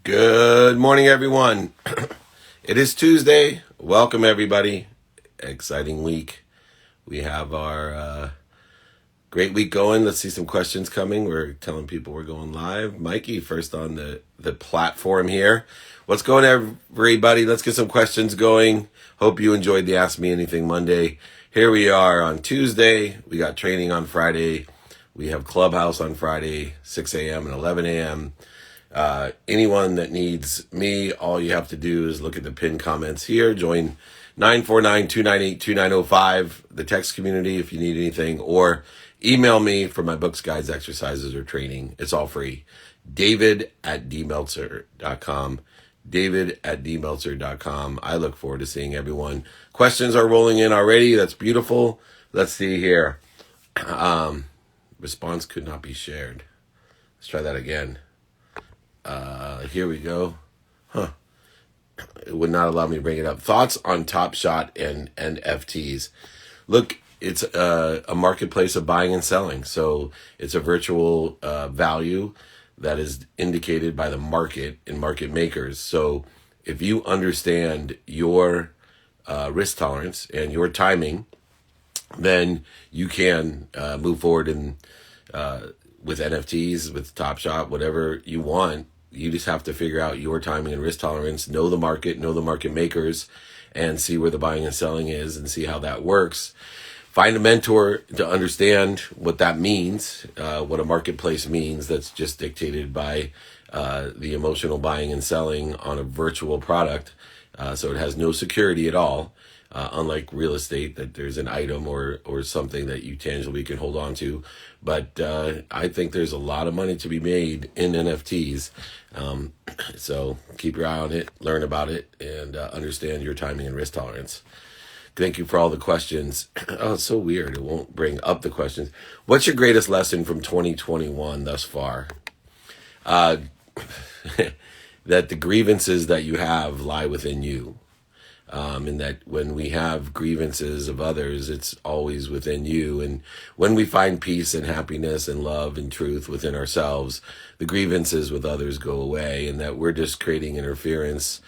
Good morning, everyone. It is Tuesday. Welcome, everybody. Exciting week. We have our great week going. Let's see some questions coming. We're telling people we're going live. Mikey, first on the platform here. What's going on, everybody? Let's get some questions going. Hope you enjoyed the Ask Me Anything Monday. Here we are on Tuesday. We got training on Friday. We have Clubhouse on Friday, 6 a.m. and 11 a.m. Anyone that needs me, all you have to do is look at the pinned comments here. Join 949-298-2905, the text community if you need anything, or email me for my books, guides, exercises, or training. It's all free. David@dmeltzer.com. David@dmeltzer.com. I look forward to seeing everyone. Questions are rolling in already. That's beautiful. Let's see here. Response could not be shared. Let's try that again. Here we go. It would not allow me to bring it up. Thoughts on Top Shot and NFTs. Look, it's a marketplace of buying and selling. So it's a virtual value that is indicated by the market and market makers. So if you understand your risk tolerance and your timing, then you can move forward in with NFTs, with Top Shot, whatever you want. You just have to figure out your timing and risk tolerance, know the market makers, and see where the buying and selling is and see how that works. Find a mentor to understand what that means, what a marketplace means that's just dictated by the emotional buying and selling on a virtual product. So it has no security at all. Unlike real estate, that there's an item or something that you tangibly can hold on to. But I think there's a lot of money to be made in NFTs. So keep your eye on it, learn about it, and understand your timing and risk tolerance. Thank you for all the questions. Oh, it's so weird. It won't bring up the questions. What's your greatest lesson from 2021 thus far? That the grievances that you have lie within you. And that when we have grievances of others, it's always within you. And when we find peace and happiness and love and truth within ourselves, the grievances with others go away, and that we're just creating interference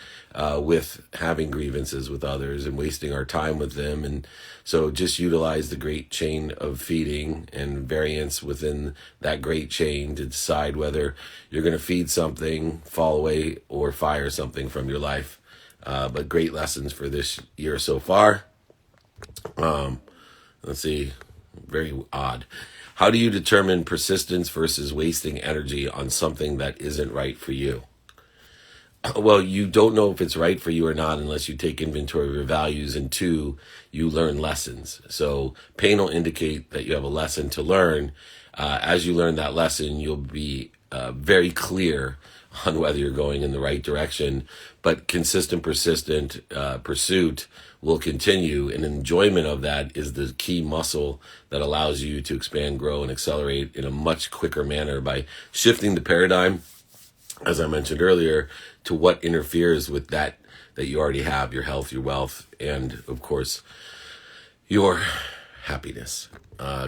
with having grievances with others and wasting our time with them. And so just utilize the great chain of feeding and variance within that great chain to decide whether you're going to feed something, fall away, or fire something from your life. But great lessons for this year so far. Let's see. Very odd. How do you determine persistence versus wasting energy on something that isn't right for you? Well, you don't know if it's right for you or not unless you take inventory of your values, and two, you learn lessons. So pain will indicate that you have a lesson to learn. As you learn that lesson, you'll be very clear on whether you're going in the right direction. But consistent, persistent pursuit will continue, and enjoyment of that is the key muscle that allows you to expand, grow, and accelerate in a much quicker manner by shifting the paradigm, as I mentioned earlier, to what interferes with that you already have: your health, your wealth, and of course, your happiness.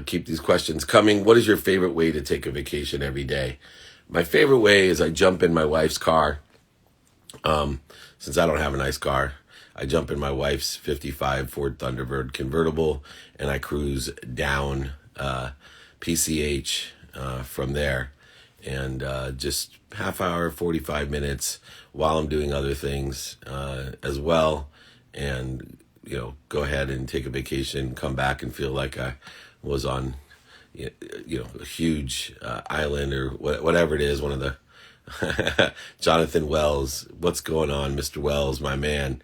Keep these questions coming. What is your favorite way to take a vacation every day? My favorite way is I jump in my wife's car. Since I don't have a nice car, I jump in my wife's 55 Ford Thunderbird convertible, and I cruise down PCH from there. And just half hour, 45 minutes while I'm doing other things as well. And, go ahead and take a vacation, come back and feel like I was on a huge island or whatever it is, one of the Jonathan Wells. What's going on, Mr. Wells, my man?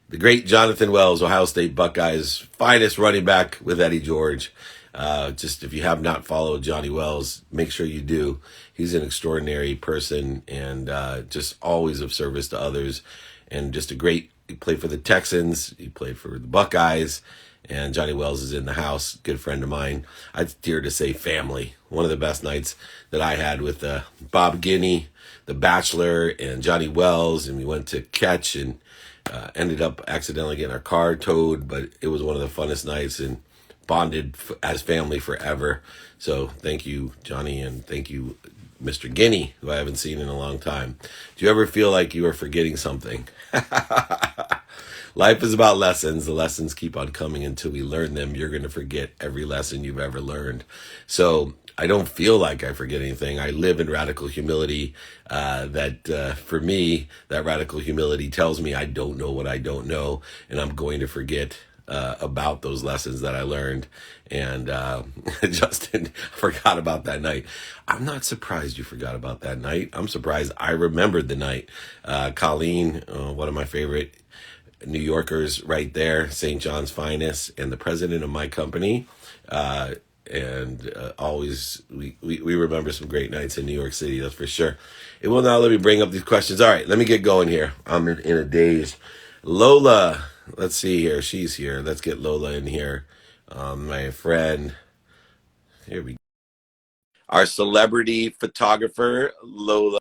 The great Jonathan Wells, Ohio State Buckeyes, finest running back with Eddie George. Just if you have not followed Johnny Wells, make sure you do. He's an extraordinary person and just always of service to others, and just he played for the Texans, he played for the Buckeyes, and Johnny Wells is in the house, good friend of mine. I dare to say family. One of the best nights that I had with Bob Guinea, The Bachelor, and Johnny Wells, and we went to Catch and ended up accidentally getting our car towed, but it was one of the funnest nights and bonded as family forever. So thank you, Johnny, and thank you, Mr. Guinea, who I haven't seen in a long time. Do you ever feel like you are forgetting something? Life is about lessons. The lessons keep on coming until we learn them. You're going to forget every lesson you've ever learned. So I don't feel like I forget anything. I live in radical humility. For me, that radical humility tells me I don't know what I don't know, and I'm going to forget about those lessons that I learned. And Justin forgot about that night. I'm not surprised you forgot about that night. I'm surprised I remembered the night. Colleen, one of my favorite New Yorkers right there, St. John's Finest, and the president of my company. And always, we remember some great nights in New York City, that's for sure. It will now let me bring up these questions. All right, let me get going here. I'm in a daze. Lola, let's see here. She's here. Let's get Lola in here. My friend. Here we go. Our celebrity photographer, Lola.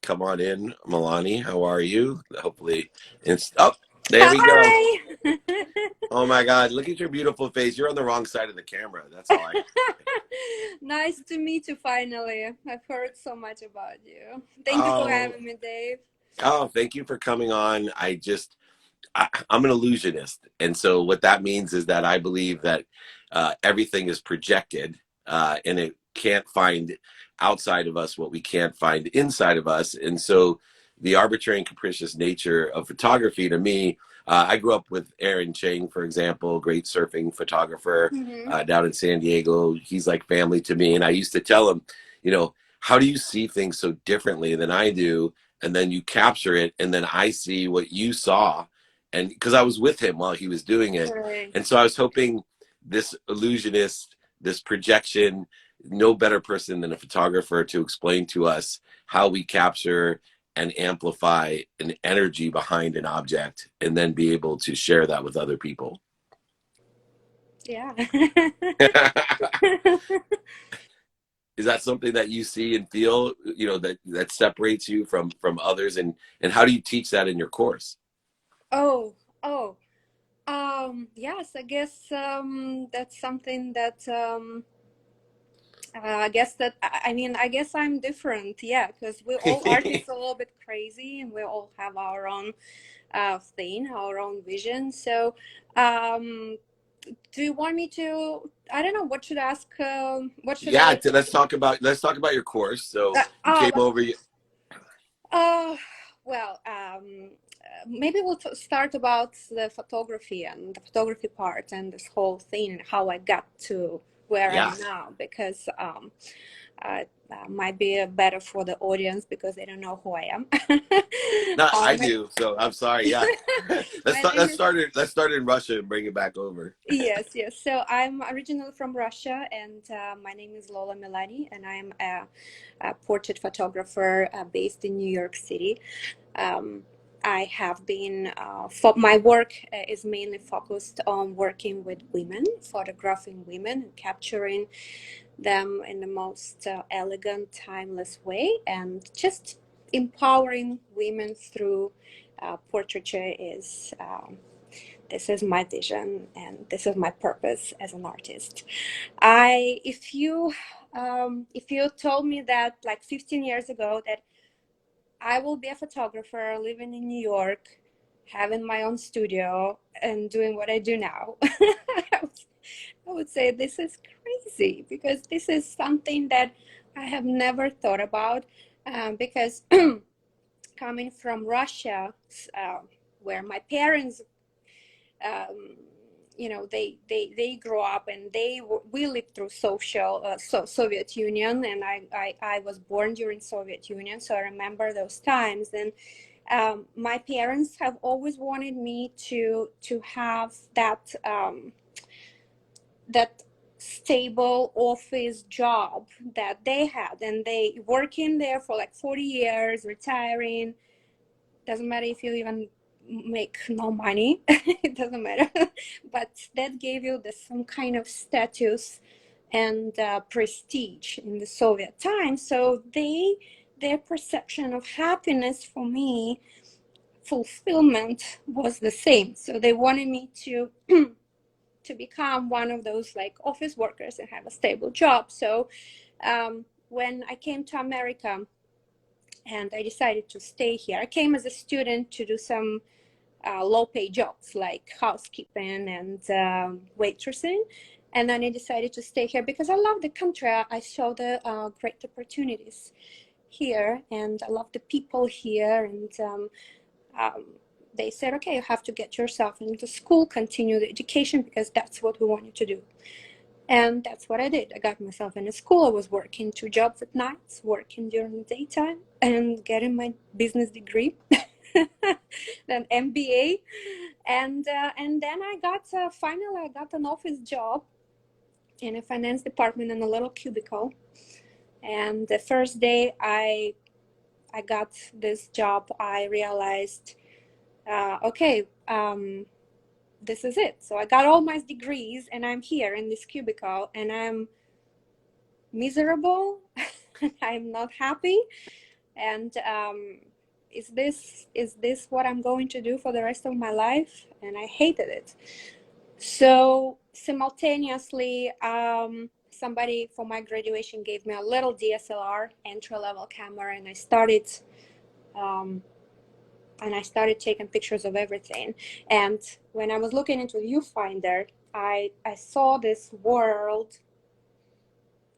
Come on in, Milani. How are you? Hopefully, it's up. Oh, there we go. Hi. Oh my God! Look at your beautiful face. You're on the wrong side of the camera. That's all I. Nice to meet you finally. I've heard so much about you. Thank you for Oh, having me, Dave. oh! Thank you for coming on. I'm an illusionist, and so what that means is that I believe that everything is projected, and it can't find outside of us what we can't find inside of us. And so, the arbitrary and capricious nature of photography to me. I grew up with Aaron Chang, for example, great surfing photographer Mm-hmm. down in San Diego. He's like family to me, and I used to tell him, how do you see things so differently than I do? And then you capture it, and then I see what you saw, and because I was with him while he was doing it. Right. And so I was hoping this illusionist, this projection, no better person than a photographer to explain to us how we capture and amplify an energy behind an object and then be able to share that with other people. Yeah. Is that something that you see and feel, that separates you from others, and how do you teach that in your course? Oh, oh. Yes, I guess that's something that I guess that I mean I guess I'm different. Yeah, because we're all artists a little bit crazy and we all have our own thing, our own vision. So, um, do you want me to? I don't know. What should I ask? What should Yeah, I? let's talk about your course. So you Oh, came over. uh, well, maybe we'll start about the photography and the photography part and this whole thing and how I got to where I Yeah. am now because might be better for the audience because they don't know who I am. No, I My, do. So I'm sorry. Yeah. let's my start, name let's is start it. Let's start in Russia and bring it back over. Yes, yes. So I'm originally from Russia, and my name is Lola Milani, and I'm a portrait photographer based in New York City. Um, I have been, my work is mainly focused on working with women, photographing women, and capturing them in the most elegant, timeless way, and just empowering women through portraiture is. This is my vision and this is my purpose as an artist. I if you told me that like 15 years ago that I will be a photographer living in New York, having my own studio and doing what I do now, I would say this is crazy because this is something that I have never thought about because coming from Russia, where my parents um, they grow up and we lived through Soviet Union, and I was born during Soviet Union, so I remember those times. And my parents have always wanted me to have that stable office job that they had, and they working there for like 40 years, retiring. Doesn't matter if you even make no money. It doesn't matter. But that gave you some kind of status and prestige in the Soviet time. So their perception of happiness for me, fulfillment, was the same. So they wanted me to become one of those like office workers and have a stable job. So when I came to America and I decided to stay here. I came as a student to do some low-pay jobs like housekeeping and waitressing. And then I decided to stay here because I love the country. I saw the great opportunities here, and I love the people here. And they said, okay, you have to get yourself into school, continue the education, because that's what we want you to do. And that's what I did. I got myself in a school. I was working 2 jobs at nights, working during the daytime, and getting my business degree, then MBA, and then I got finally I got an office job in a finance department in a little cubicle. And the first day I got this job, I realized, okay, this is it. So I got all my degrees, and I'm here in this cubicle, and I'm miserable. I'm not happy. And is this what I'm going to do for the rest of my life? And I hated it. So simultaneously, somebody for my graduation gave me a little DSLR entry-level camera, and I started taking pictures of everything. And when I was looking into viewfinder, I saw this world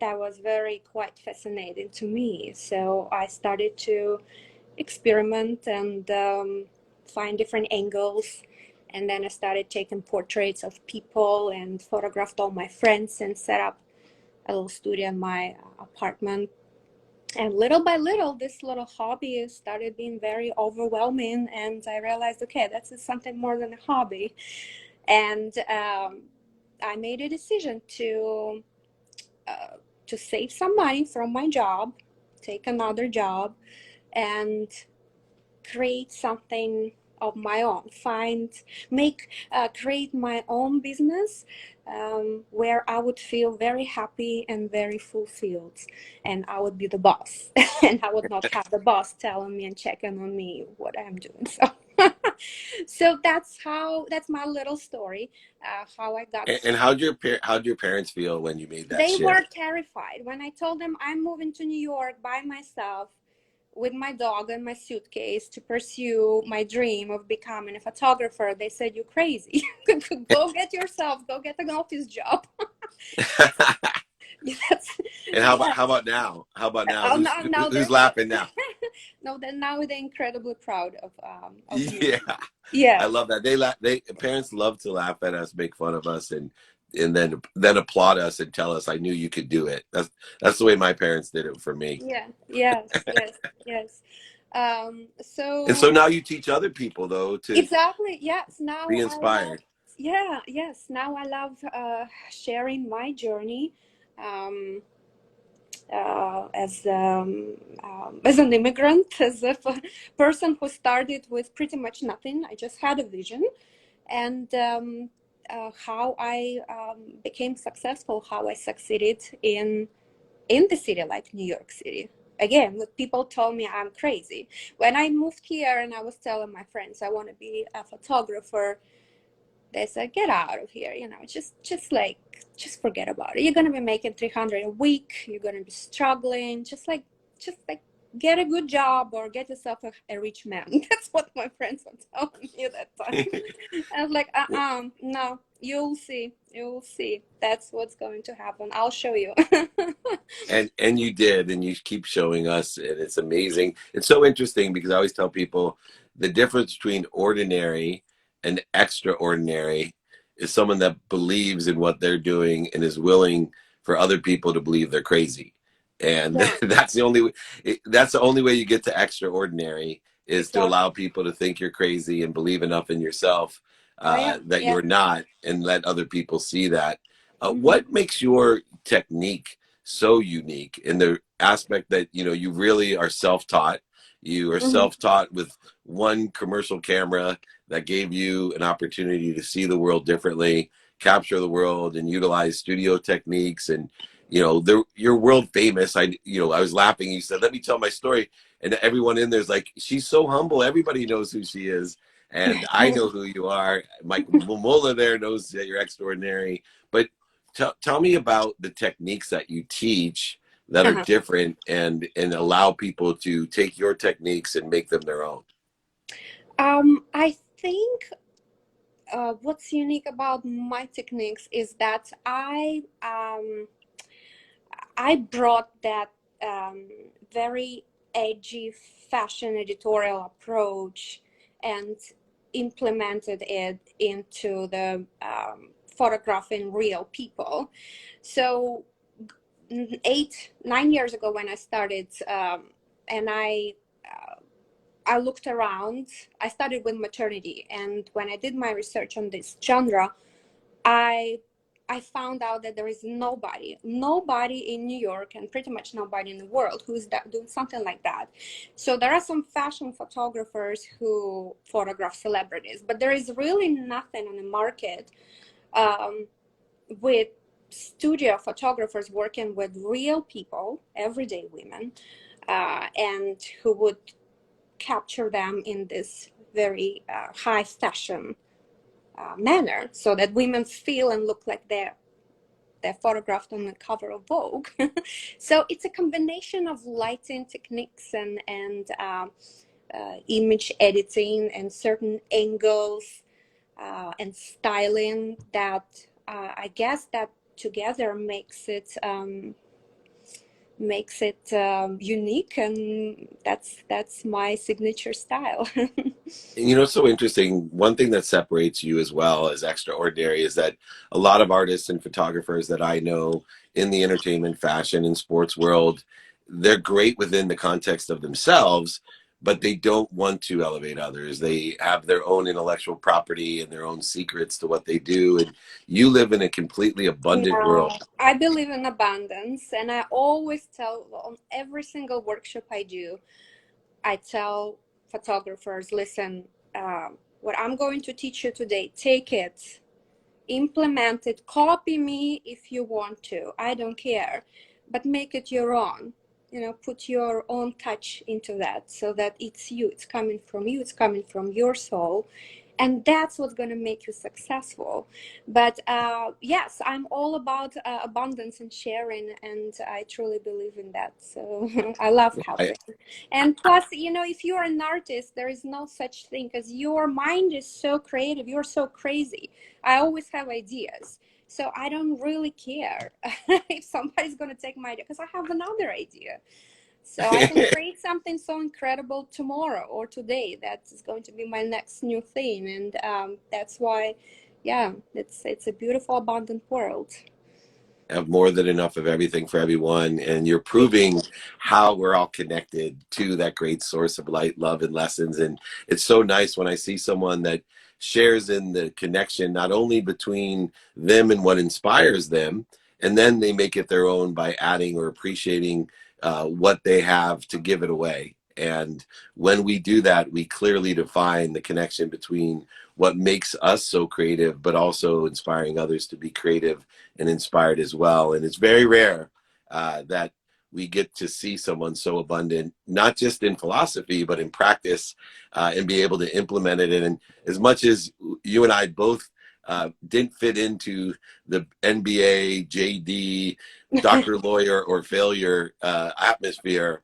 that was very quite fascinating to me. So I started to experiment and find different angles. And then I started taking portraits of people and photographed all my friends and set up a little studio in my apartment. And little by little, this little hobby started being very overwhelming. And I realized, okay, this is something more than a hobby. And I made a decision to save some money from my job, take another job, and create something of my own, create my own business where I would feel very happy and very fulfilled, and I would be the boss and I would not have the boss telling me and checking on me what I'm doing. So that's my little story, how I got. And how'd your parents feel when you made that They were shift? terrified when I told them I'm moving to New York by myself with my dog and my suitcase to pursue my dream of becoming a photographer. They said, "You're crazy. Go get an office job." Yes. And Yeah. how about now? How about now? Oh, no, no, Who's laughing now? no. Then now they're incredibly proud of me. Yeah, I Yes. love that. They parents love to laugh at us, make fun of us, and then applaud us and tell us, "I knew you could do it." That's the way my parents did it for me. Yeah. Yes. Yes. Yes. And so So now you teach other people though to exactly. Yes. be Now I love. inspired. Yeah. Yes. Now I love sharing my journey. Um, as an immigrant, as a person who started with pretty much nothing. I just had a vision, and how I became successful, how I succeeded in the city like New York City. Again, people told me I'm crazy. When I moved here and I was telling my friends I want to be a photographer, they said, get out of here, just forget about it. You're going to be making 300 a week. You're going to be struggling. Just like get a good job or get yourself a rich man. That's what my friends were telling me at that time. I was like, no, you'll see. You'll see. That's what's going to happen. I'll show you. And you did, and you keep showing us, and it's amazing. It's so interesting because I always tell people the difference between ordinary and extraordinary is someone that believes in what they're doing and is willing for other people to believe they're crazy. And Yeah, that's the only way you get to extraordinary is to allow exactly. people to think you're crazy and believe enough in yourself I am. that Yeah. you're not, and let other people see that. Hmm. What makes your technique so unique in the aspect that you really are self-taught? You are Hmm. self-taught with one commercial camera that gave you an opportunity to see the world differently, capture the world, and utilize studio techniques. And you're world famous. I was laughing. You said, "Let me tell my story," and everyone in there's like, "She's so humble. Everybody knows who she is." And I know who you are. Mike Momola there knows that you're extraordinary. But tell me about the techniques that you teach that are different and allow people to take your techniques and make them their own? I think what's unique about my techniques is that I brought that very edgy fashion editorial approach and implemented it into the photographing real people. So 9 years ago when I started, and I looked around. I started with maternity, and when I did my research on this genre, I I found out that there is nobody in New York, and pretty much nobody in the world who's doing something like that. So there are some fashion photographers who photograph celebrities, but there is really nothing on the market um, with studio photographers working with real people, everyday women, and who would capture them in this very high fashion manner, so that women feel and look like they're photographed on the cover of Vogue. So it's a combination of lighting techniques and image editing and certain angles and styling that I guess that together makes it unique, and that's my signature style. And you know, it's so interesting. One thing that separates you as well as extraordinary is that a lot of artists and photographers that I know in the entertainment, fashion, and sports world, they're great within the context of themselves, but they don't want to elevate others. They have their own intellectual property and their own secrets to what they do. And you live in a completely abundant No, world. I believe in abundance, and I always tell on every single workshop I do, I tell photographers, listen, what I'm going to teach you today, take it, implement it, copy me if you want to. I don't care, but make it your own. You know, put your own touch into that so that it's you, it's coming from you, it's coming from your soul. And that's what's going to make you successful. But yes, I'm all about abundance and sharing, and I truly believe in that. So I love I, helping. And plus, you know, if you're an artist, there is no such thing, because your mind is so creative. You're so crazy. I always have ideas. So I don't really care if somebody's going to take my idea, because I have another idea. So I can create something so incredible tomorrow or today that is going to be my next new thing. And that's why, yeah, it's a beautiful, abundant world. have more than enough of everything for everyone, and you're proving how we're all connected to that great source of light, love, and lessons. And it's so nice when I see someone that shares in the connection not only between them and what inspires them, and then they make it their own by adding or appreciating what they have to give it away. And when we do that, we clearly define the connection between what makes us so creative, but also inspiring others to be creative and inspired as well. And it's very rare that we get to see someone so abundant, not just in philosophy, but in practice, and be able to implement it. And as much as you and I both didn't fit into the NBA, JD, doctor, lawyer, or failure atmosphere,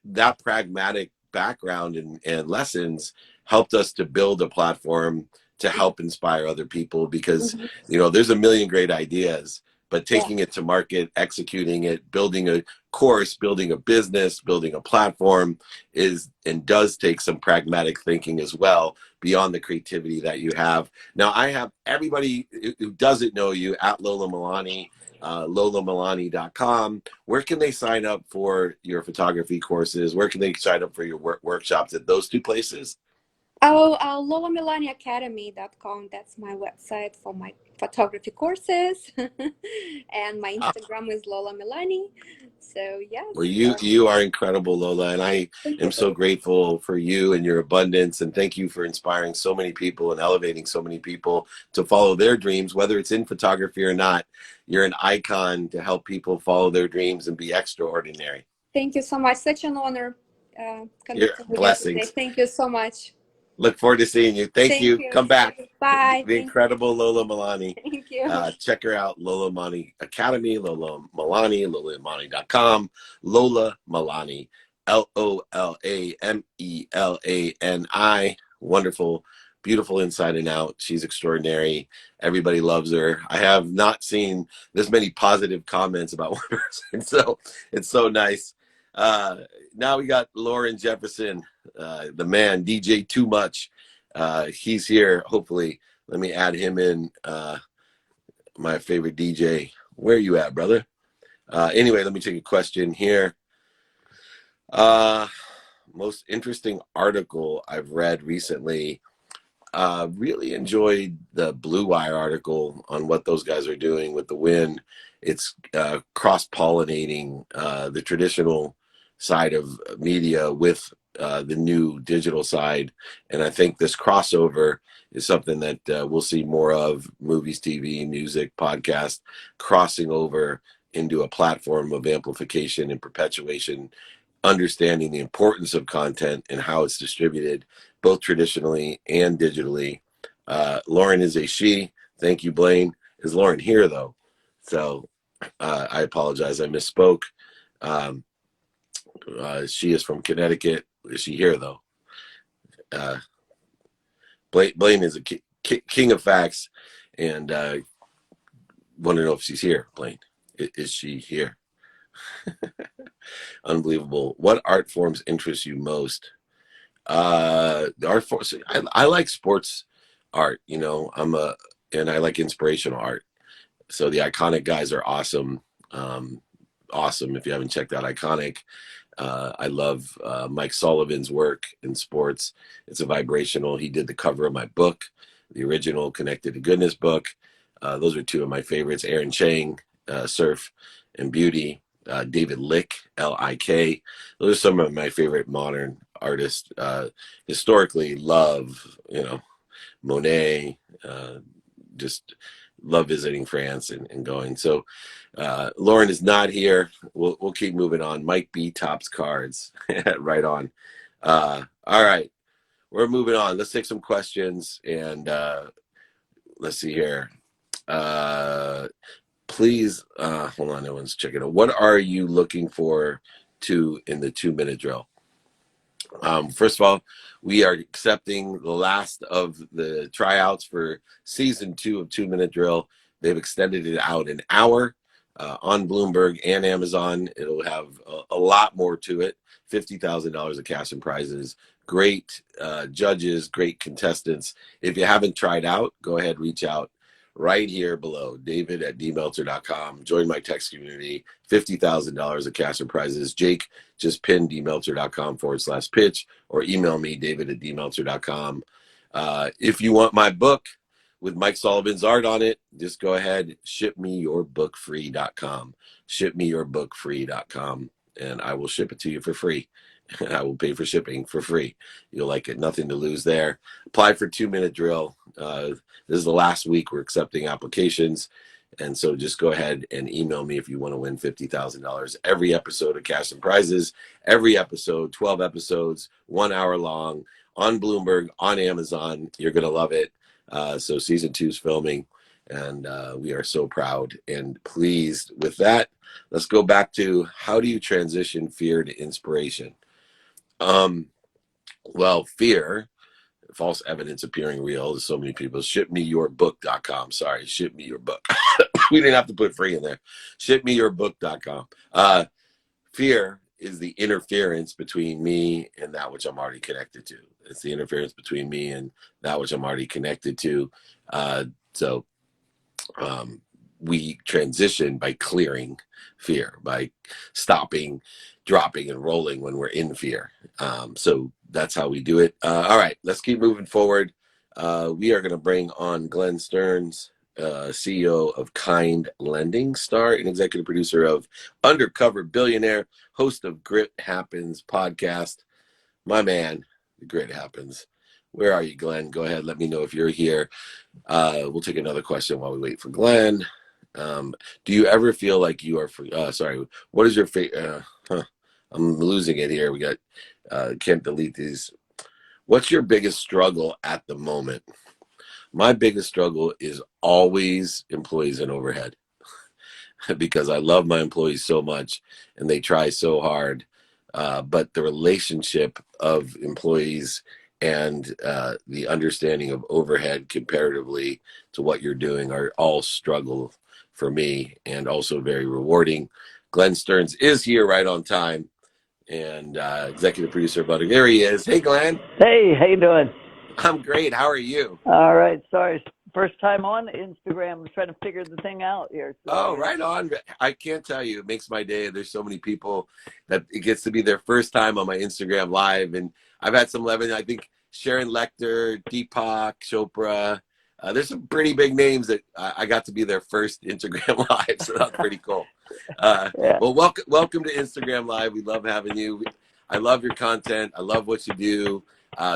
that pragmatic background and lessons helped us to build a platform to help inspire other people, because Mhm. you know there's a million great ideas, but Yeah. taking it to market, executing it, building a course, building a business, building a platform is and does take some pragmatic thinking as well, beyond the creativity that you have. Now I have everybody who doesn't know you at Lola Milani, lolamilani.com. Where can they sign up for your photography courses? Where can they sign up for your workshops? At those two places? Oh, lolamilaniacademy.com. That's my website for my photography courses. And my Instagram is Lola Milani. So, yes. Well, you are incredible, Lola, and I Thank am you. so grateful for you and your abundance, and thank you for inspiring so many people and elevating so many people to follow their dreams, whether it's in photography or not. You're an icon to help people follow their dreams and be extraordinary. Thank you so much. Such an honor Your connecting with you today. blessings. Thank you so much. Look forward to seeing you. Thank Thank you. you. Come back. Bye. The incredible Lola Milani. Thank you. Check her out, Lola Milani Academy, Lola Milani, lolamilani.com, Lola Milani, LOLAMELANI. Wonderful, beautiful inside and out. She's extraordinary. Everybody loves her. I have not seen this many positive comments about one person, so it's so nice. Now we got Lauren Jefferson, the man, DJ Too Much. He's here, hopefully. Let me add him in, my favorite DJ. Where are you at, brother? Anyway, let me take a question here. Most interesting article I've read recently. Really enjoyed the Blue Wire article on what those guys are doing with the wind. It's cross-pollinating the traditional side of media with the new digital side. And I think this crossover is something that we'll see more of: movies, TV, music, podcast, crossing over into a platform of amplification and perpetuation, understanding the importance of content and how it's distributed, both traditionally and digitally. Lauren is a she. Thank you, Blaine. Is Lauren here, though? So I apologize. I misspoke. She is from Connecticut. Is she here, though? Blaine is a king of facts, and want to know if she's here, Blaine. Is she here? Unbelievable. What art forms interest you most? The art forms. I like sports art. You know, and I like inspirational art. So the Iconic guys are awesome. Awesome. If you haven't checked out Iconic, I love Mike Sullivan's work in sports. It's a vibrational. He did the cover of my book, the original Connected to Goodness book. Those are two of my favorites. Aaron Chang, Surf and Beauty. David Lick, Lik. Those are some of my favorite modern artists. Historically, love, Monet. Just love visiting France and going. So Lauren is not here. We'll keep moving on. Mike B tops cards. Right on. All right, we're moving on. Let's take some questions and let's see here. Please, hold on, everyone's checking out. What are you looking for in the 2-minute drill? First of all, we are accepting the last of the tryouts for season 2 of 2-minute drill. They've extended it out an hour on Bloomberg and Amazon. It'll have a lot more to it. $50,000 of cash and prizes. Great judges, great contestants. If you haven't tried out, go ahead, reach out right here below, david@dmeltzer.com. Join my text community. $50,000 of cash and prizes. Jake, just pin dmeltzer.com/pitch or email me, david@dmeltzer.com. If you want my book with Mike Sullivan's art on it, just go ahead, shipmeyourbookfree.com. Shipmeyourbookfree.com, and I will ship it to you for free. And I will pay for shipping for free. You'll like it. Nothing to lose there. Apply for 2-minute drill. This is the last week we're accepting applications. And so just go ahead and email me if you want to win $50,000. Every episode of Cash and Prizes, every episode, 12 episodes, 1 hour long, on Bloomberg, on Amazon. You're going to love it. So season 2 is filming, and we are so proud and pleased with that. Let's go back to, how do you transition fear to inspiration? Well, fear, false evidence appearing real. There's so many people. Shipmeyourbook.com. Sorry, ship me your book. We didn't have to put free in there. Shipmeyourbook.com. Fear is the interference between me and that which I'm already connected to. It's the interference between me and that which I'm already connected to. So we transition by clearing fear, by stopping, dropping, and rolling when we're in fear. So that's how we do it. All right, let's keep moving forward. We are going to bring on Glenn Stearns, CEO of Kind Lending, star and executive producer of Undercover Billionaire, host of Grit Happens podcast. My man, the Grit Happens. Where are you, Glenn? Go ahead. Let me know if you're here. We'll take another question while we wait for Glenn. Do you ever feel like you are sorry, what is your favorite? I'm losing it here. We got, can't delete these. What's your biggest struggle at the moment? My biggest struggle is always employees and overhead because I love my employees so much and they try so hard. But the relationship of employees and the understanding of overhead comparatively to what you're doing are all struggle for me and also very rewarding. Glenn Stearns is here right on time and executive producer of Budding. There he is. Hey, Glenn. Hey, how you doing? I'm great. How are you? All right. Sorry, first time on Instagram. I'm trying to figure the thing out here. So, Oh, right on. I can't tell you. It makes my day. There's so many people that it gets to be their first time on my Instagram live. And I've had some 11, I think Sharon Lecter, Deepak Chopra. There's some pretty big names that I got to be their first Instagram live. So that's pretty cool. yeah. Well, welcome to Instagram Live. We love having you. I love your content. I love what you do.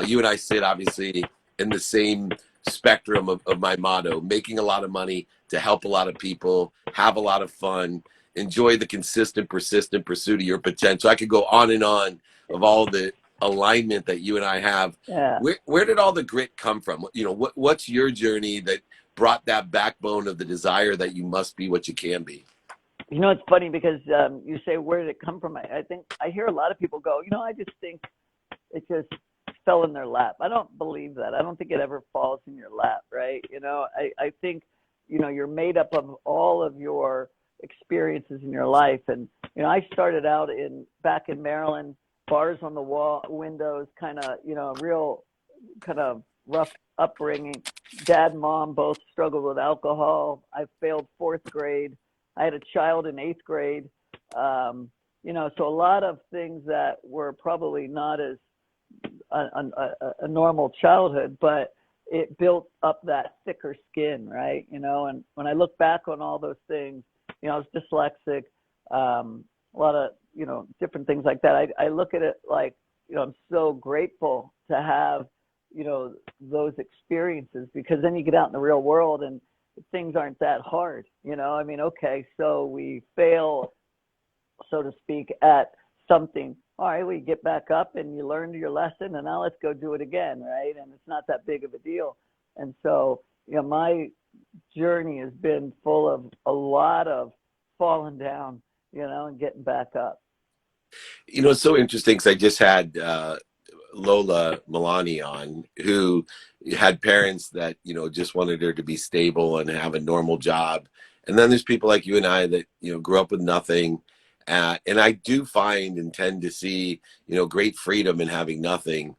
You and I sit obviously in the same spectrum of my motto, making a lot of money to help a lot of people, have a lot of fun, enjoy the consistent, persistent pursuit of your potential. I could go on and on of all the alignment that you and I have. Yeah. Where did all the grit come from? You know, what's your journey that brought that backbone of the desire that you must be what you can be? You know, it's funny because you say, where did it come from? I think I hear a lot of people go, I just think it just fell in their lap. I don't believe that. I don't think it ever falls in your lap, right? I think, you're made up of all of your experiences in your life. And, I started out back in Maryland, bars on the wall, windows, kind of, real kind of rough upbringing. Dad and mom both struggled with alcohol. I failed fourth grade. I had a child in eighth grade. So a lot of things that were probably not as a normal childhood, but it built up that thicker skin, right? And when I look back on all those things, I was dyslexic, a lot of, different things like that. I look at it like, I'm so grateful to have, those experiences, because then you get out in the real world and things aren't that hard. Okay, so we fail, so to speak, at something. All right, we get back up and you learned your lesson, and now let's go do it again, right? And it's not that big of a deal. And so, my journey has been full of a lot of falling down, and getting back up. It's so interesting because I just had Lola Milani on, who had parents that just wanted her to be stable and have a normal job, and then there's people like you and I that grew up with nothing, and I do find and tend to see great freedom in having nothing,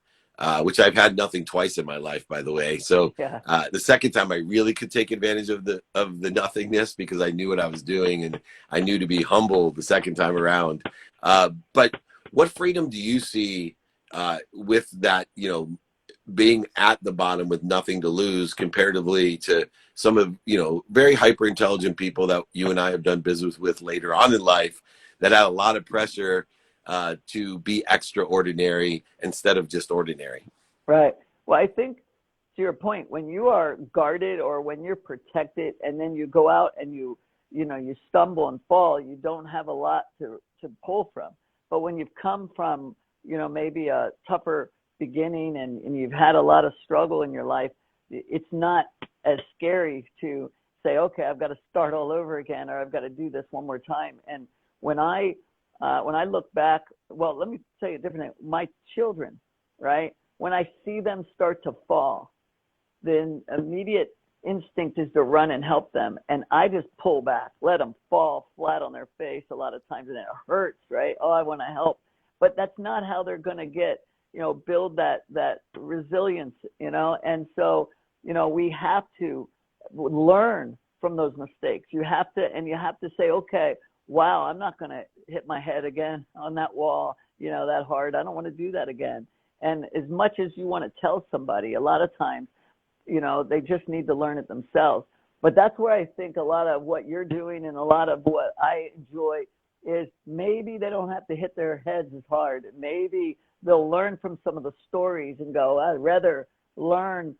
which I've had nothing twice in my life, by the way. So Yeah. the second time I really could take advantage of the nothingness because I knew what I was doing and I knew to be humble the second time around. But what freedom do you see with that, being at the bottom with nothing to lose comparatively to some of, very hyper intelligent people that you and I have done business with later on in life that had a lot of pressure to be extraordinary instead of just ordinary? Right. Well, I think to your point, when you are guarded or when you're protected and then you go out and you stumble and fall, you don't have a lot to pull from. But when you've come from, maybe a tougher beginning and you've had a lot of struggle in your life, it's not as scary to say, okay, I've got to start all over again, or I've got to do this one more time. And when I look back, well, let me say it differently. My children, right? When I see them start to fall, the immediate instinct is to run and help them. And I just pull back, let them fall flat on their face a lot of times, and it hurts, right? Oh, I want to help. But that's not how they're going to get, build that resilience, And so, we have to learn from those mistakes. You have to say, okay, wow, I'm not going to hit my head again on that wall, that hard. I don't want to do that again. And as much as you want to tell somebody, a lot of times, they just need to learn it themselves. But that's where I think a lot of what you're doing and a lot of what I enjoy is maybe they don't have to hit their heads as hard. Maybe they'll learn from some of the stories and go, I'd rather learn,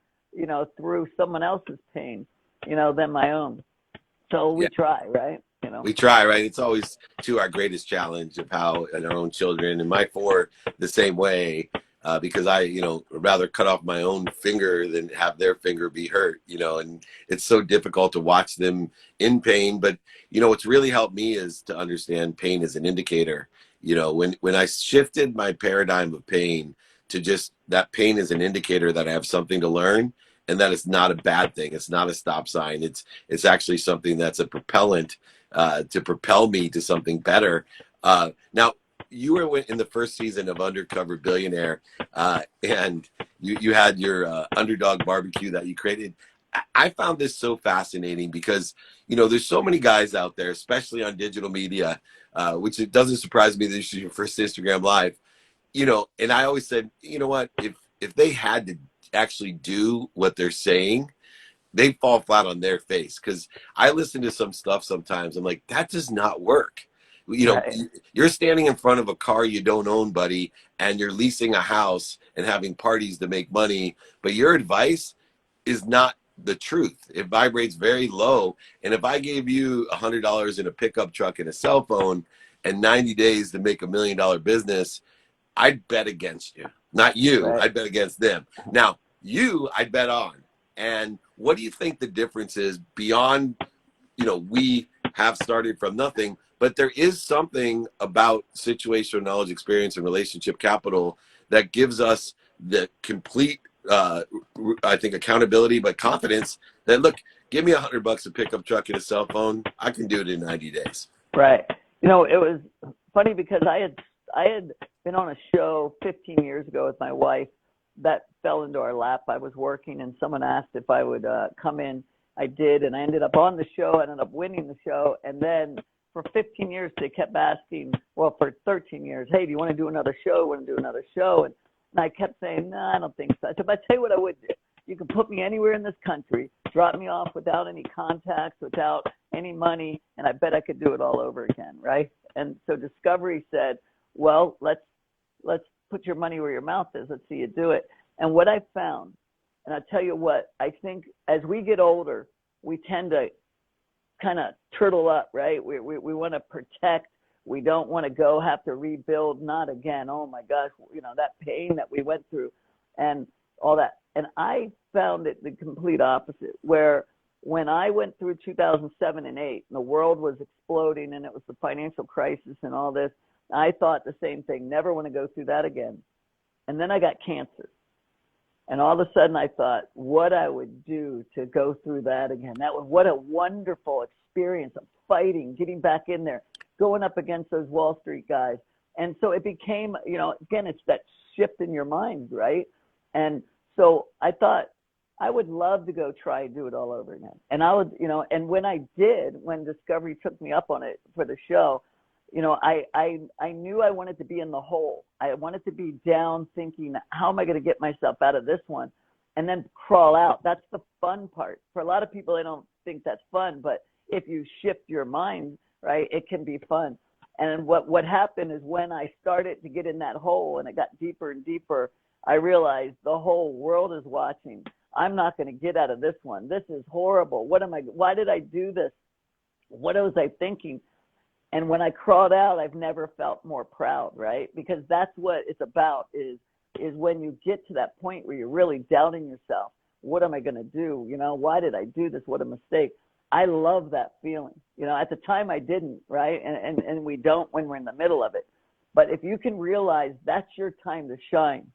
through someone else's pain, than my own. So we try, right? We try, right? It's always to our greatest challenge of how, and our own children, and my four the same way. because I, rather cut off my own finger than have their finger be hurt, and it's so difficult to watch them in pain. But, what's really helped me is to understand pain as an indicator. When I shifted my paradigm of pain to just that pain is an indicator that I have something to learn, and that it's not a bad thing. It's not a stop sign. It's actually something that's a propellant to propel me to something better. Now, you were in the first season of Undercover Billionaire, and you had your underdog barbecue that you created. I found this so fascinating because, there's so many guys out there, especially on digital media, which it doesn't surprise me that this is your first Instagram Live, and I always said, you know what, if they had to actually do what they're saying, they fall flat on their face. Because I listen to some stuff sometimes, I'm like, that does not work. Right. You're standing in front of a car you don't own, buddy, and you're leasing a house and having parties to make money, but your advice is not the truth. It vibrates very low. And if I gave you $100 in a pickup truck and a cell phone and 90 days to make $1 million business, I'd bet against you. Not you, Right. I'd bet against them. Now, you, I'd bet on. And what do you think the difference is beyond, we have started from nothing, but there is something about situational knowledge, experience, and relationship capital that gives us the complete, I think, accountability, but confidence that, look, give me $100 a pickup truck and a cell phone. I can do it in 90 days. Right. It was funny because I had been on a show 15 years ago with my wife that fell into our lap. I was working and someone asked if I would come in. I did, and I ended up on the show. I ended up winning the show. And then for 15 years, they kept asking, well, for 13 years, hey, do you want to do another show? Want to do another show? And I kept saying, no, I don't think so. I said, but I tell you what I would do. You can put me anywhere in this country, drop me off without any contacts, without any money, and I bet I could do it all over again, right? And so Discovery said, well, let's put your money where your mouth is. Let's see you do it. And what I found, and I tell you what, I think as we get older, we tend to kind of turtle up, right? We want to protect. We don't want to have to rebuild. Not again. Oh my gosh, that pain that we went through and all that. And I found it the complete opposite, where when I went through 2007 and 8, and the world was exploding and it was the financial crisis and all this, I thought the same thing, never want to go through that again. And then I got cancer. And all of a sudden I thought what I would do to go through that again. What a wonderful experience of fighting, getting back in there, going up against those Wall Street guys. And so it became, again, it's that shift in your mind, right? And so I thought I would love to go try and do it all over again. And I would, and when I did, when Discovery took me up on it for the show, I knew I wanted to be in the hole. I wanted to be down thinking, how am I going to get myself out of this one? And then crawl out. That's the fun part. For a lot of people, they don't think that's fun, but if you shift your mind, right, it can be fun. And what happened is when I started to get in that hole and it got deeper and deeper, I realized the whole world is watching. I'm not going to get out of this one. This is horrible. Why did I do this? What was I thinking? And when I crawled out, I've never felt more proud, right? Because that's what it's about is when you get to that point where you're really doubting yourself. What am I going to do? Why did I do this? What a mistake. I love that feeling. At the time I didn't, right? And we don't when we're in the middle of it. But if you can realize that's your time to shine,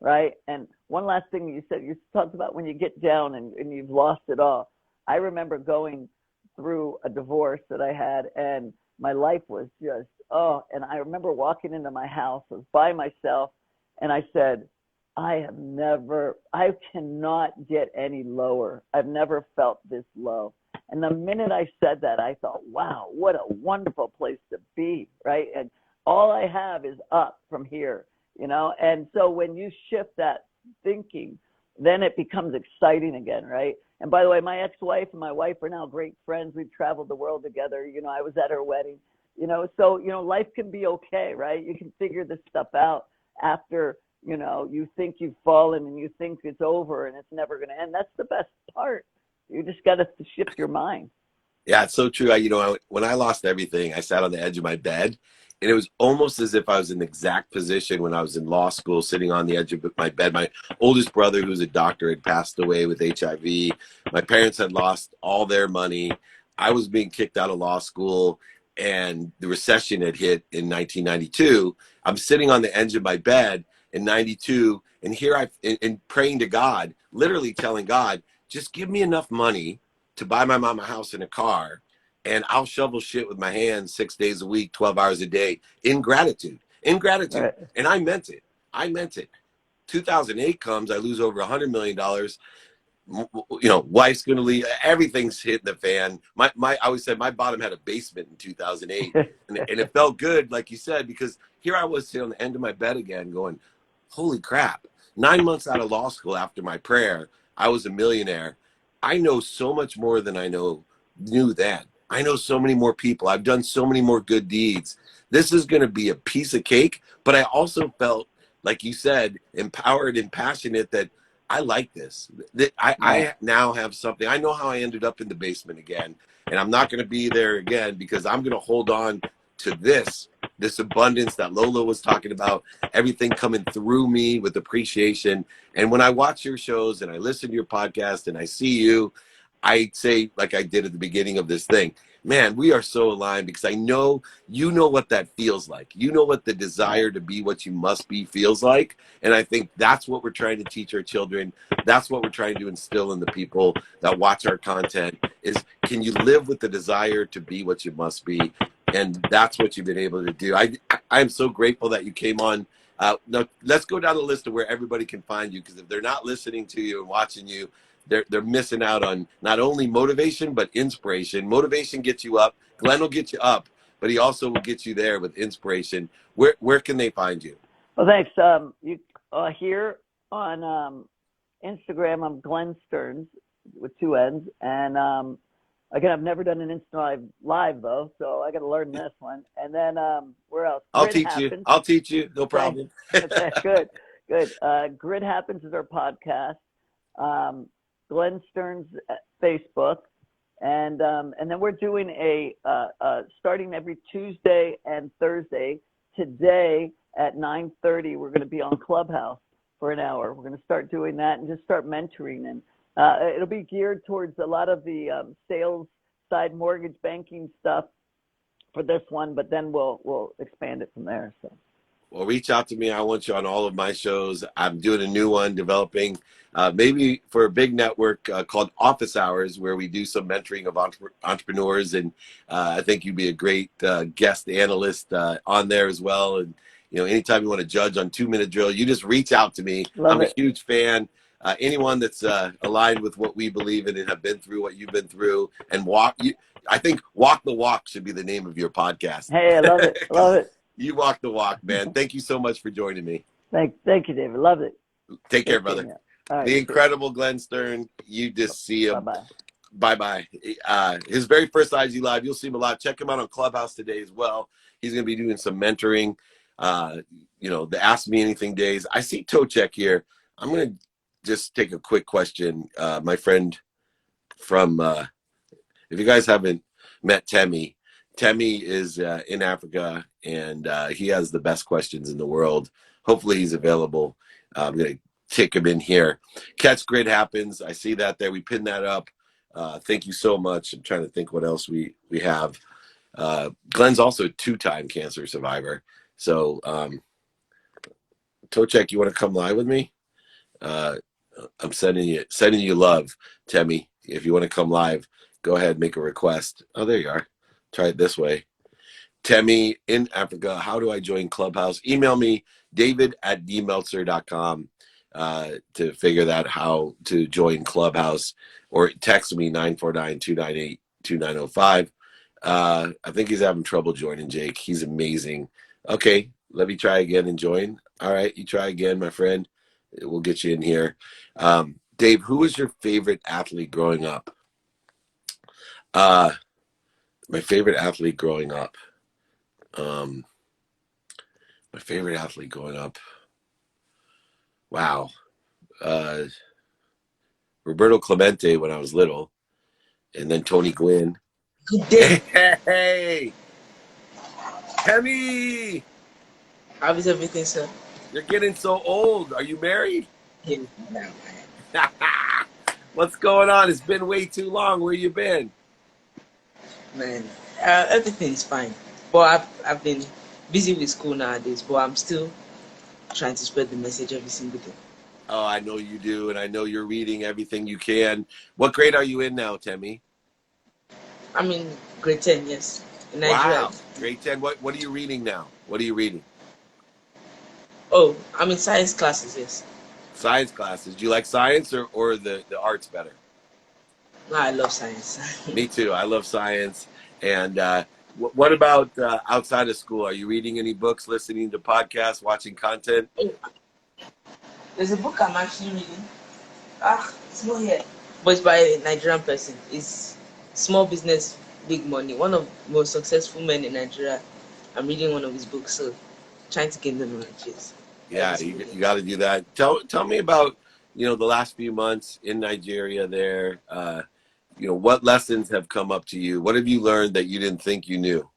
right? And one last thing you said, you talked about when you get down and you've lost it all. I remember going through a divorce that I had, and my life was just, and I remember walking into my house, I was by myself, and I said, I cannot get any lower. I've never felt this low. And the minute I said that, I thought, wow, what a wonderful place to be, right? And all I have is up from here, And so when you shift that thinking, then it becomes exciting again, right? And by the way, my ex-wife and my wife are now great friends. We've traveled the world together. I was at her wedding, so, life can be okay, right? You can figure this stuff out after, you think you've fallen and you think it's over and it's never going to end. That's the best part. You just got to shift your mind. Yeah, it's so true. When I lost everything, I sat on the edge of my bed And it was almost as if I was in the exact position when I was in law school, sitting on the edge of my bed. My oldest brother, who's a doctor, had passed away with HIV. My parents had lost all their money. I was being kicked out of law school, and the recession had hit in 1992. I'm sitting on the edge of my bed in 92, and here and praying to God, literally telling God, just give me enough money to buy my mom a house and a car, and I'll shovel shit with my hands 6 days a week, 12 hours a day, in gratitude. Right. And I meant it. 2008 comes, I lose over $100 million. Wife's going to leave. Everything's hitting the fan. I always said my bottom had a basement in 2008, and it felt good, like you said, because here I was sitting on the end of my bed again going, holy crap. 9 months out of law school after my prayer, I was a millionaire. I know so much more than I knew then. I know so many more people. I've done so many more good deeds. This is going to be a piece of cake, but I also felt, like you said, empowered and passionate that I like this. I now have something. I know how I ended up in the basement again, and I'm not going to be there again because I'm going to hold on to this abundance that Lola was talking about, everything coming through me with appreciation. And when I watch your shows and I listen to your podcast and I see you, I say, like I did at the beginning of this thing, man, we are so aligned because I know you know what that feels like. You know what the desire to be what you must be feels like. And I think that's what we're trying to teach our children. That's what we're trying to instill in the people that watch our content is, can you live with the desire to be what you must be? And that's what you've been able to do. I'm so grateful that you came on. Now, let's go down the list of where everybody can find you, because if they're not listening to you and watching you, they're missing out on not only motivation, but inspiration. Motivation gets you up. Glenn will get you up, but he also will get you there with inspiration. Where can they find you? Well, thanks. You here on Instagram, I'm Glenn Stearns with 2 N's. And again, I've never done an Insta live though, so I got to learn this one. And then where else? I'll teach you. No problem. Okay, good. Grid Happens is our podcast. Glenn Stearns Facebook, and then we're doing a starting every Tuesday and Thursday. Today at 9:30, we're going to be on Clubhouse for an hour. We're going to start doing that and just start mentoring, and it'll be geared towards a lot of the sales side, mortgage banking stuff for this one, but then we'll expand it from there. So. Well, reach out to me. I want you on all of my shows. I'm doing a new one, developing maybe for a big network called Office Hours, where we do some mentoring of entrepreneurs. And I think you'd be a great guest analyst on there as well. And, anytime you want to judge on 2-minute drill, you just reach out to me. I'm a huge fan. Anyone that's aligned with what we believe in and have been through what you've been through and I think Walk the Walk should be the name of your podcast. Hey, I love it. Love it. You walk the walk, man. Thank you so much for joining me. Thank you, David. Love it. Take care, brother. Right, the incredible Glenn Stern. You just see him. Bye-bye. Bye-bye. His very first IG Live, you'll see him a lot. Check him out on Clubhouse today as well. He's going to be doing some mentoring, the Ask Me Anything days. I see Toe Check here. I'm going to just take a quick question. My friend from, if you guys haven't met Temi is in Africa, and he has the best questions in the world. Hopefully he's available. I'm going to take him in here. Catch Grid Happens. I see that there. We pinned that up. Thank you so much. I'm trying to think what else we have. Glenn's also a 2-time cancer survivor. So, Tochek, you want to come live with me? I'm sending you love, Temi. If you want to come live, go ahead, make a request. Oh, there you are. Try it this way. Temi in Africa, how do I join Clubhouse? Email me, david@dmeltzer.com to figure out how to join Clubhouse, or text me 949-298-2905. I think he's having trouble joining, Jake. He's amazing. Okay, let me try again and join. All right, you try again, my friend. We'll get you in here. Dave, who was your favorite athlete growing up? My favorite athlete growing up. Wow. Roberto Clemente when I was little, and then Tony Gwynn. Hey! Kenny, How is everything, sir? you're getting so old. Are you married? Yeah, What's going on? It's been way too long. Where you been? man. Everything's fine. But I've been busy with school nowadays, but I'm still trying to spread the message every single day. Oh, I know you do, and I know you're reading everything you can. What grade are you in now, Temmie? I'm in grade 10, yes. In Nigeria. Wow, grade 10. What are you reading now? What are you reading? Oh, I'm in science classes, yes. Science classes. Do you like science or the arts better? No, I love science. Me too. I love science. And what about outside of school? Are you reading any books, listening to podcasts, watching content? Oh, there's a book I'm actually reading. It's not here. But it's by a Nigerian person. It's Small Business, Big Money. One of the most successful men in Nigeria. I'm reading one of his books, so trying to gain the knowledge, yes. Yeah, you got to do that. Tell me about the last few months in Nigeria there. What lessons have come up to you? What have you learned that you didn't think you knew?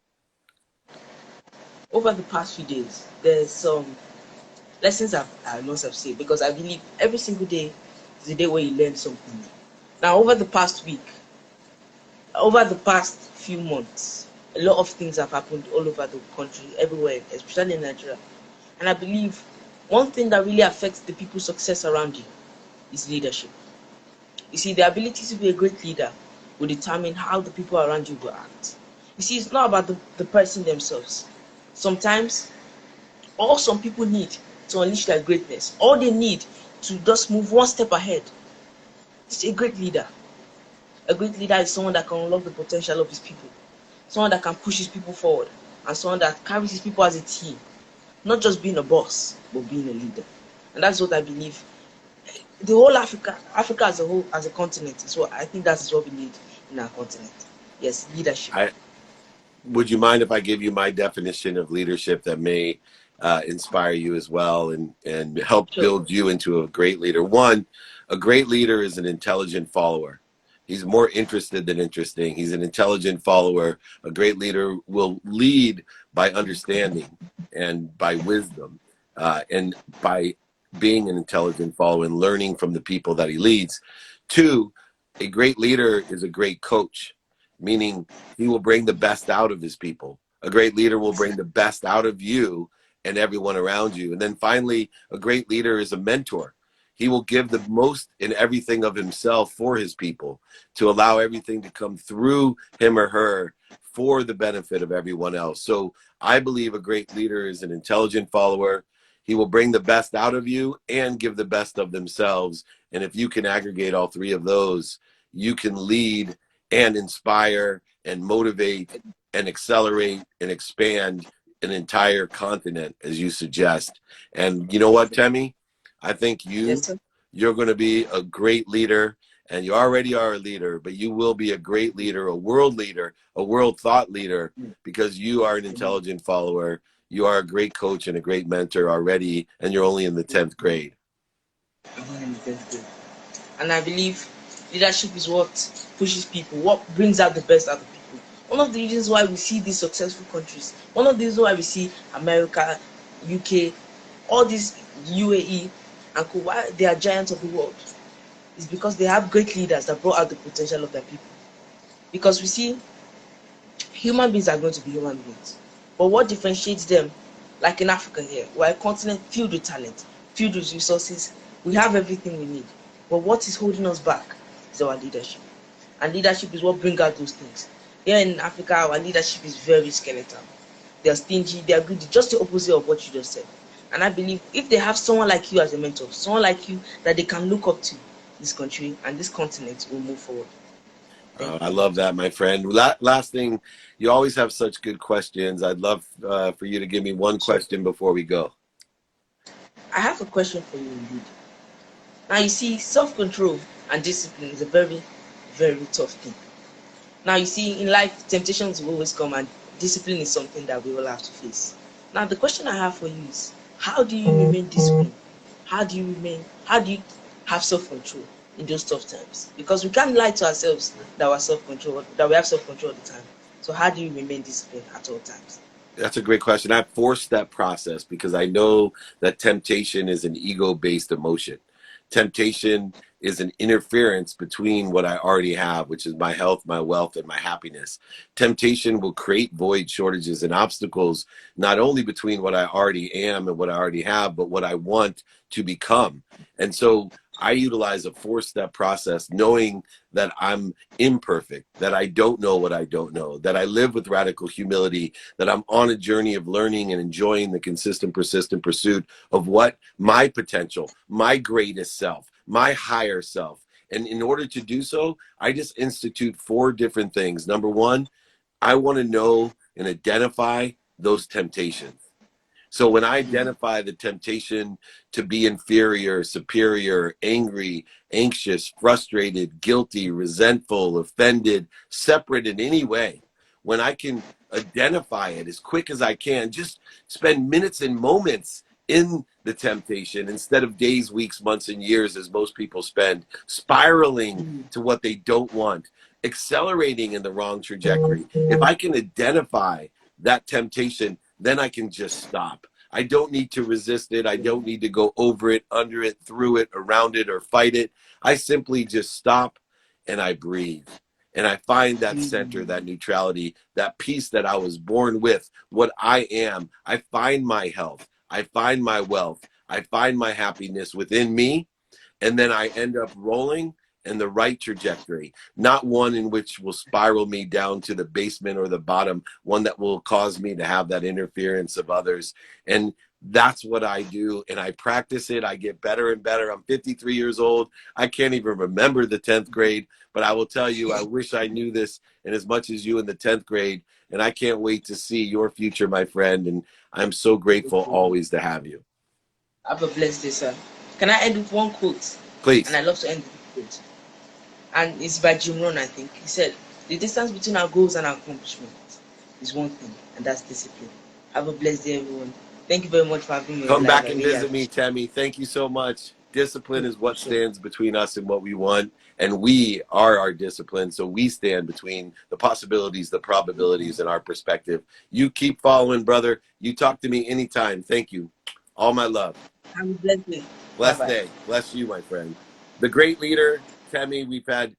Over the past few days, there's some lessons I must have said, because I believe every single day is a day where you learn something new. Now, over the past few months, a lot of things have happened all over the country, everywhere, especially in Nigeria. And I believe one thing that really affects the people's success around you is leadership. You see, the ability to be a great leader will determine how the people around you will act. You see, it's not about the person themselves. Sometimes, all some people need to unleash their greatness, all they need to just move one step ahead, is a great leader. A great leader is someone that can unlock the potential of his people, someone that can push his people forward, and someone that carries his people as a team, not just being a boss, but being a leader. And that's what I believe. The whole Africa as a whole, as a continent, is what I think that is what we need in our continent. Yes, leadership. Would you mind if I give you my definition of leadership that may inspire you as well and help build you into a great leader? One, a great leader is an intelligent follower. He's more interested than interesting. He's an intelligent follower. A great leader will lead by understanding and by wisdom and by being an intelligent follower and learning from the people that he leads. Two, a great leader is a great coach, meaning he will bring the best out of his people. A great leader will bring the best out of you and everyone around you. And then finally, a great leader is a mentor. He will give the most in everything of himself for his people to allow everything to come through him or her for the benefit of everyone else. So I believe a great leader is an intelligent follower. He will bring the best out of you and give the best of themselves. And if you can aggregate all three of those, you can lead and inspire and motivate and accelerate and expand an entire continent, as you suggest. And you know what, Temmie? I think you're going to be a great leader, and you already are a leader, but you will be a great leader, a world thought leader, because you are an intelligent follower. You are a great coach and a great mentor already, and you're only in the 10th grade. And I believe leadership is what pushes people, what brings out the best out of people. One of the reasons why we see these successful countries, one of the reasons why we see America, UK, all these UAE, and why they are giants of the world, is because they have great leaders that brought out the potential of their people. Because we see human beings are going to be human beings, but what differentiates them, like in Africa here, we're a continent filled with talent, filled with resources, we have everything we need, but what is holding us back is our leadership. And leadership is what brings out those things. Here in Africa, our leadership is very skeletal. They are stingy, they are greedy, just the opposite of what you just said. And I believe if they have someone like you as a mentor, someone like you that they can look up to, this country and this continent will move forward. I love that, my friend. Last thing, you always have such good questions. I'd love for you to give me one question before we go. I have a question for you indeed. Now you see, self-control and discipline is a very, very tough thing. Now you see, in life, temptations will always come, and discipline is something that we all have to face. Now the question I have for you is, how do you remain disciplined? How do you have self-control in those tough times? Because we can't lie to ourselves that we have self-control all the time. So how do you remain disciplined at all times? That's a great question. I forced that process because I know that temptation is an ego-based emotion. Temptation is an interference between what I already have, which is my health, my wealth, and my happiness. Temptation will create void, shortages, and obstacles, not only between what I already am and what I already have, but what I want to become. And so I utilize a four-step process, knowing that I'm imperfect, that I don't know what I don't know, that I live with radical humility, that I'm on a journey of learning and enjoying the consistent, persistent pursuit of what my potential, my greatest self, my higher self. And in order to do so, I just institute four different things. Number one, I want to know and identify those temptations. So when I identify the temptation to be inferior, superior, angry, anxious, frustrated, guilty, resentful, offended, separate in any way, when I can identify it as quick as I can, just spend minutes and moments in the temptation instead of days, weeks, months, and years, as most people spend, spiraling to what they don't want, accelerating in the wrong trajectory. If I can identify that temptation, then I can just stop. I don't need to resist it. I don't need to go over it, under it, through it, around it, or fight it. I simply just stop and I breathe. And I find that center, that neutrality, that peace that I was born with, what I am. I find my health. I find my wealth. I find my happiness within me. And then I end up rolling in the right trajectory, not one in which will spiral me down to the basement or the bottom, one that will cause me to have that interference of others. And that's what I do. And I practice it. I get better and better. I'm 53 years old. I can't even remember the 10th grade, but I will tell you, I wish I knew this and as much as you in the 10th grade. And I can't wait to see your future, my friend. And I'm so grateful always to have you. Have a blessed day, sir. Can I end with one quote? Please. And I love to end with a quote. And it's by Jim Rohn, I think. He said, the distance between our goals and our accomplishment is one thing, and that's discipline. Have a blessed day, everyone. Thank you very much for having me. Come back and visit me, Tammy. Thank you so much. Discipline is what Sure. stands between us and what we want, and we are our discipline. So we stand between the possibilities, the probabilities, and our perspective. You keep following, brother. You talk to me anytime. Thank you. All my love. Have a blessed day. Blessed Bye-bye. day. Bless you, my friend. The great leader, Tammy. We've had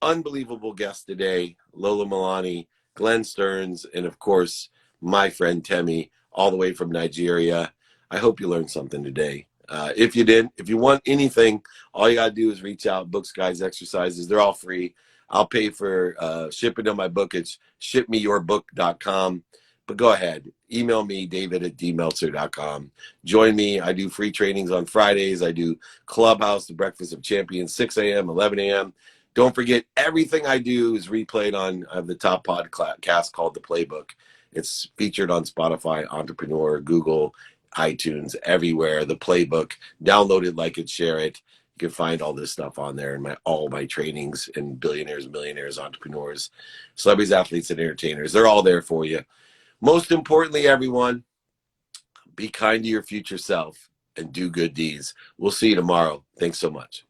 unbelievable guests today. Lola Milani, Glenn Stearns, and of course, my friend Temi, all the way from Nigeria. I hope you learned something today. If you didn't, if you want anything, all you got to do is reach out. Books, guides, exercises. They're all free. I'll pay for shipping of my book. It's shipmeyourbook.com. But go ahead. Email me, david@dmeltzer.com. Join me. I do free trainings on Fridays. I do Clubhouse, the Breakfast of Champions, 6 a.m., 11 a.m. Don't forget, everything I do is replayed on the top podcast called The Playbook. It's featured on Spotify, Entrepreneur, Google, iTunes, everywhere. The Playbook. Download it, like it, share it. You can find all this stuff on there and all my trainings and billionaires, millionaires, entrepreneurs, celebrities, athletes, and entertainers. They're all there for you. Most importantly, everyone, be kind to your future self and do good deeds. We'll see you tomorrow. Thanks so much.